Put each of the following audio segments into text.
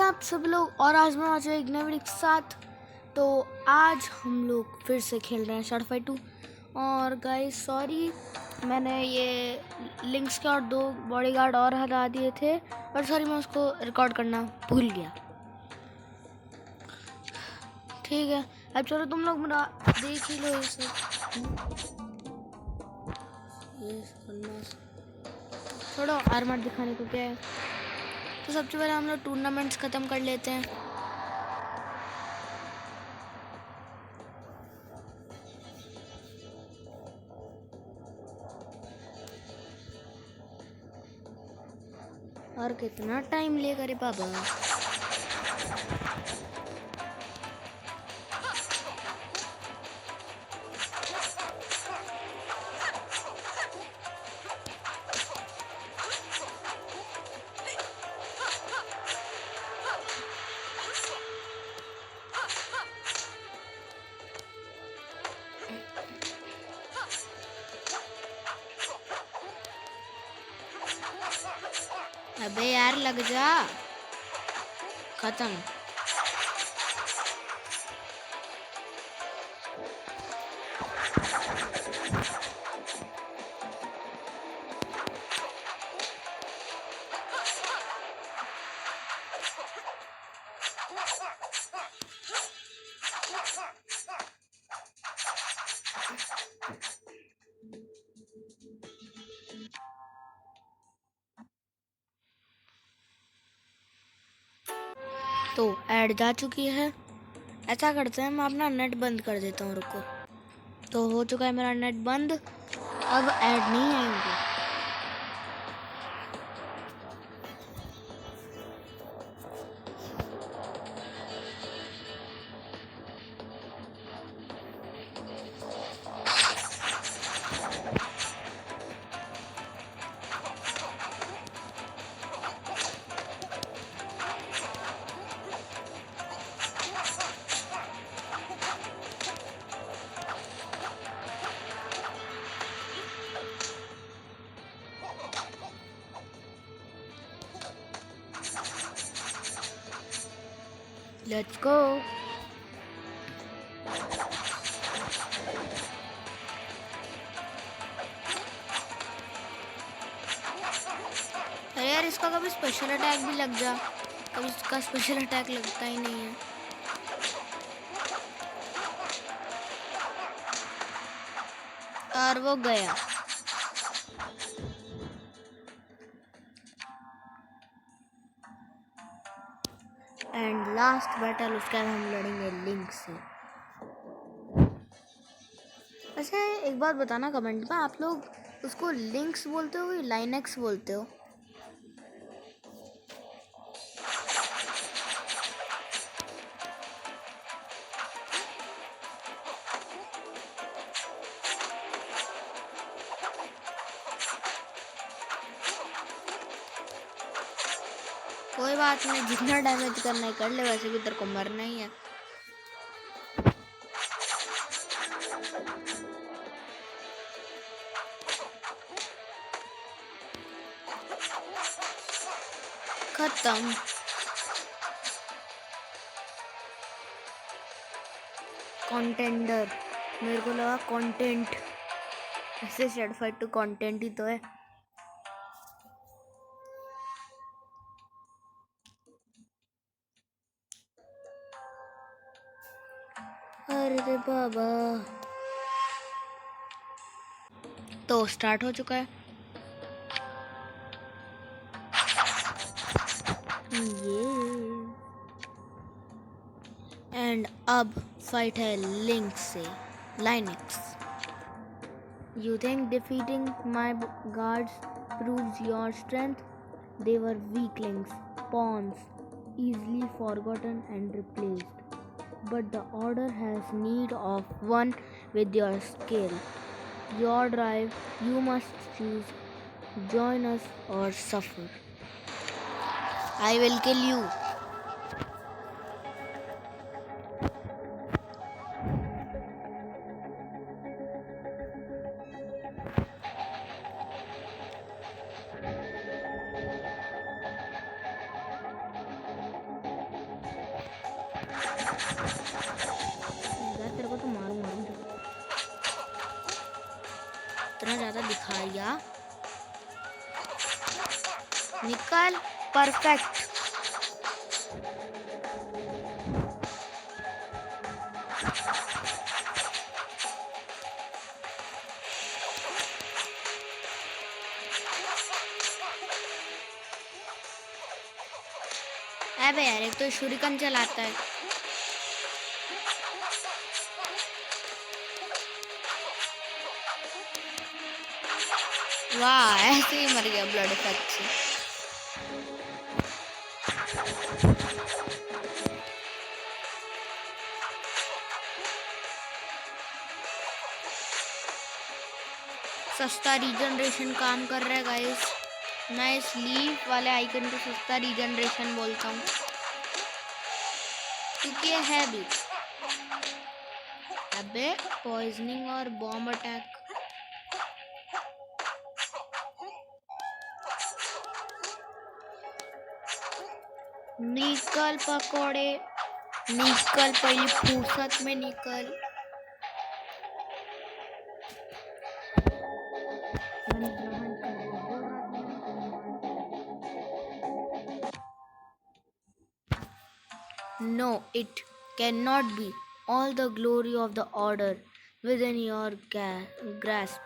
कैसे आप सब लोग। और आज मैं आज एक नए वीडियो के साथ। तो आज हम लोग फिर से खेल रहे हैं शॉर्ट फाइट 2। और गाइस सॉरी, मैंने ये लिंक्स के और 2 बॉडीगार्ड और हटा दिए थे, और सॉरी मैं उसको रिकॉर्ड करना भूल गया। ठीक है, अब चलो तुम लोग मेरा देख ही लो ये सब। छोड़ो आर्मर दिखाने को, क्या है। तो सबसे पहले हम लोग टूर्नामेंट्स ख़त्म कर लेते हैं। और कितना टाइम लेगा रे बाबा। अबे यार लग जा। खत्म। तो ऐड जा चुकी है। ऐसा करते हैं, मैं अपना नेट बंद कर देता हूँ, रुको। तो हो चुका है मेरा नेट बंद, अब ऐड नहीं आएंगे। Let's go. अरे यार, इसका कभी स्पेशल अटैक भी लग जा। कभी इसका स्पेशल अटैक लगता ही नहीं है। और वो गया। एंड लास्ट बैटल उसके बाद हम लड़ेंगे लिंक से। अच्छा एक बात बताना कमेंट में, आप लोग उसको लिंक्स बोलते हो या लाइनेक्स बोलते हो? कोई बात नहीं, जितना डैमेज करना है कर ले, वैसे भी तेरे को मरना ही है। खत्म। कॉन्टेंडर, मेरे को लगा कंटेंट। ऐसे शॉर्ट फाइट तो कंटेंट ही तो है। अरे बाबा। तो स्टार्ट हो चुका है ये। एंड अब फाइट है लिंक से, Linux. You think defeating my guards proves your strength? They were weaklings, pawns, easily forgotten and replaced. But the order has need of one with your skill. Your drive, you must choose. Join us or suffer. I will kill you. तेरे को तो मारूंगा इतना ज्यादा दिखाया। निकल। Perfect. अबे यार एक तो शूरिकन चलाता है। वाह ऐसे ही मर गया ब्लड इफेक्ट से। सस्ता रीजनरेशन काम कर रहा है गाइस। मैं इस लीफ वाले आइकन को सस्ता रीजनरेशन बोलता हूँ क्योंकि ये है भी। अबे पॉइजनिंग और बॉम्ब अटैक। निकल पकोड़े निकल, पहली फुर्सत में निकल। No, it cannot be. All the glory of the order within your grasp.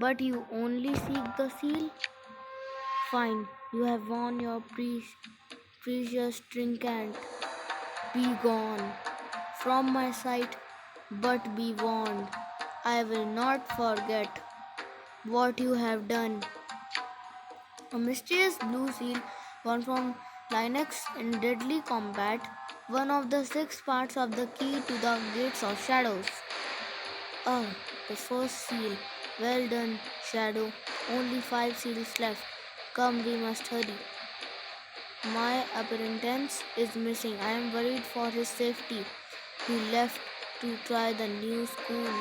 But you only seek the seal? Fine, you have won your precious trinket. Be gone from my sight, but be warned, I will not forget what you have done. A mysterious blue seal born from Linux in deadly combat, one of the 6 parts of the key to the gates of shadows. Ah, the first seal. Well done, Shadow. Only 5 seals left. Come, we must hurry. My apprentice is missing. I am worried for his safety. He left to try the new school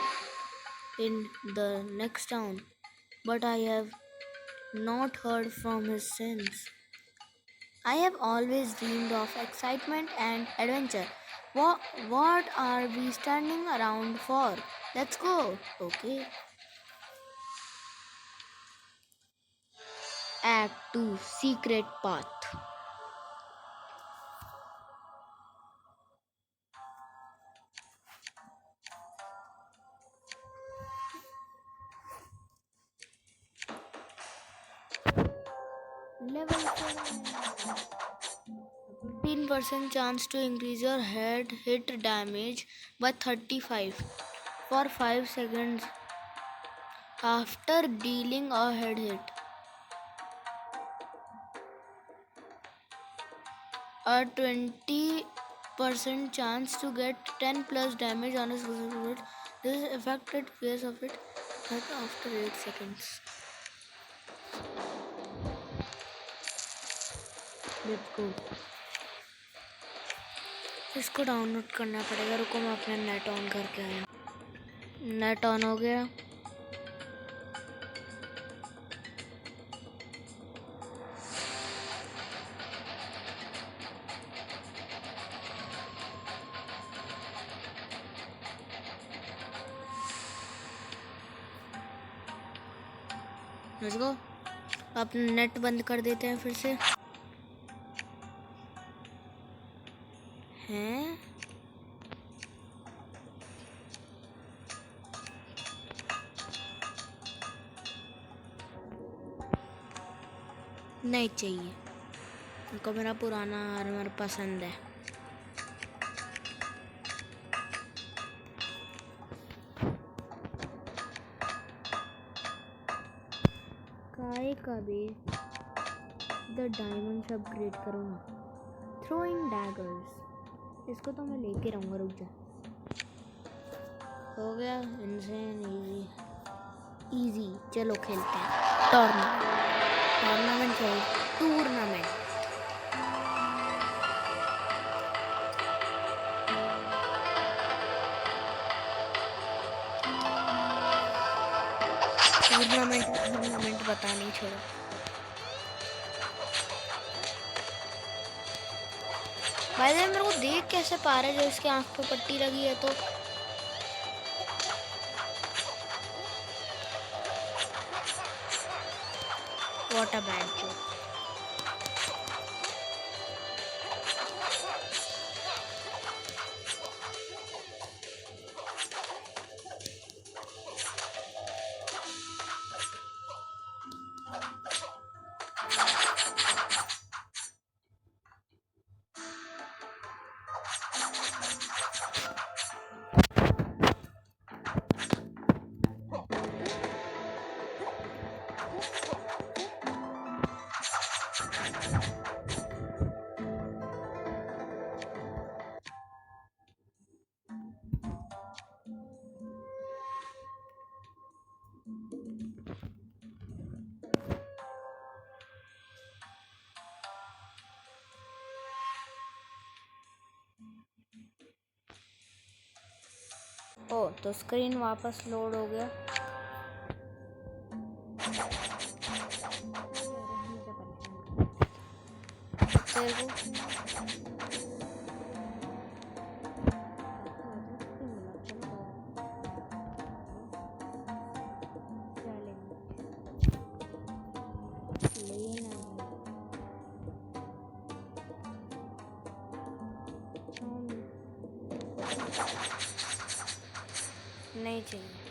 in the next town, but I have not heard from his since. I have always dreamed of excitement and adventure. What are we standing around for? Let's go. Okay. Act 2 Secret Path. Level 7. 15% chance to increase your head hit damage by 35 for 5 seconds after dealing a head hit. A 20% chance to get 10 plus damage on a specific hit. This is affected phase of it after 8 seconds. Let's go. इसको download करना पड़ेगा। रुको मैं अपना net on करके आया। Net on हो गया। Let's go. अब नेट बंद कर देते हैं फिर से। हैं नहीं चाहिए उनको, मेरा पुराना आर्मर पसंद है। काय का भी द डायमंड्स अपग्रेड करूँगा। थ्रोइंग डैगर्स, इसको तो मैं लेके रहूँगा। रुक जा। हो गया इनसेन इजी। चलो खेलते हैं टूर्नामेंट टूर्नामेंट। टूर्नामेंट पता नहीं छोड़ो। भाई मेरे को देख कैसे पा रहे जो इसके आंख पे पट्टी लगी है तो। What a bad joke. ओ तो स्क्रीन वापस लोड हो गया। तेरे को नहीं चाहिए।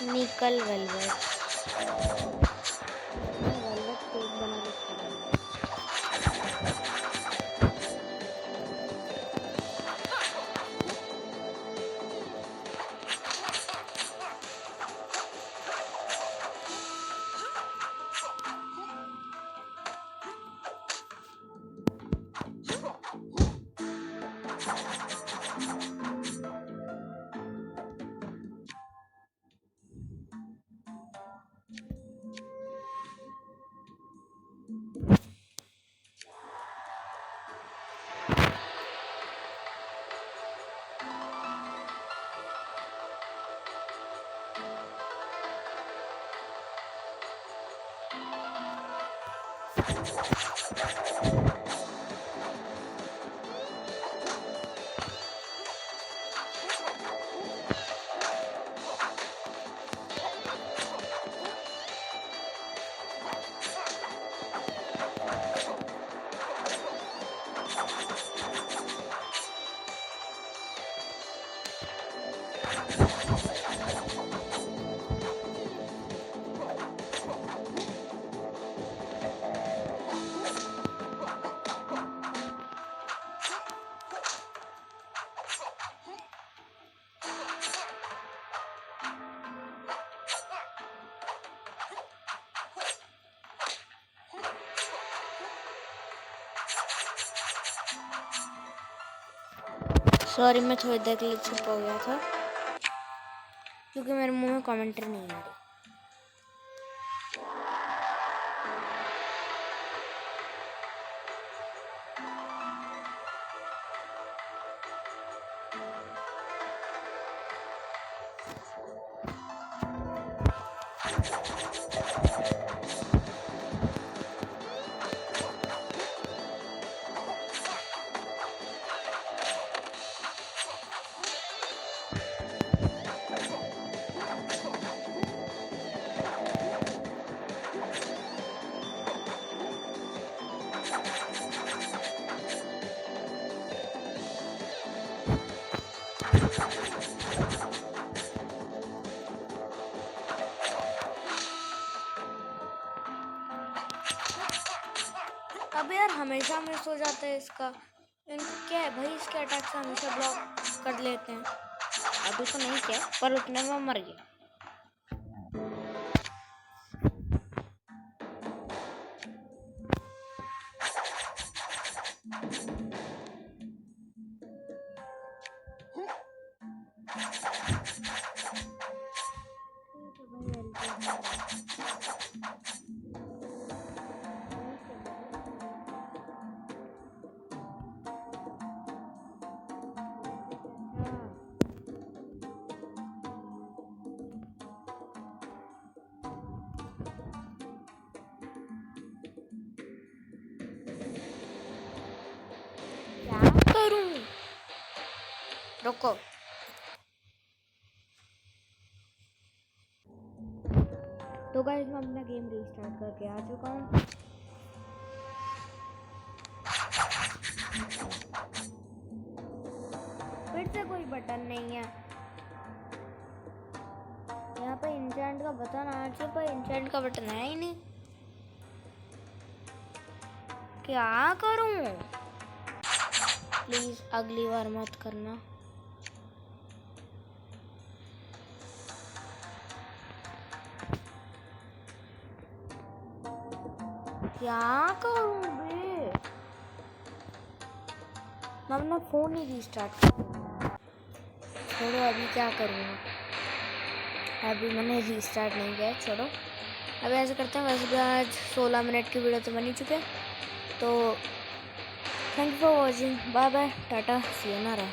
निकल वेलवेट केक बना के खिलाऊंगा। सॉरी मैं थोड़ी देर के लिए चुप हो गया था क्योंकि मेरे मुंह में कमेंट्री नहीं आ रही। अब यार हमेशा मिस हो जाता है इसका। इनको क्या है भाई, इसके अटैक से हमेशा ब्लॉक कर लेते हैं। अभी तो नहीं किया पर उतने में मर गया। क्या करूं? रुको। तो गाइस मैं अपना गेम रीस्टार्ट करके आ चुका हूँ। फिर से कोई बटन नहीं है यहाँ पे। इंचेंट का बटन आना चाहिए पर इंचेंट का बटन है ही नहीं। क्या करूं? प्लीज अगली बार मत करना। क्या करूं बे? मैं अपना फोन ही रीस्टार्ट करूंगा। छोड़ो, अभी क्या करूंगा? अभी मैंने रीस्टार्ट नहीं किया, छोड़ो। अब ऐसे करते हैं। वैसे भी आज 16 मिनट की वीडियो तो बन ही चुके, तो thank you for watching. Bye bye, tata, see you, नारा।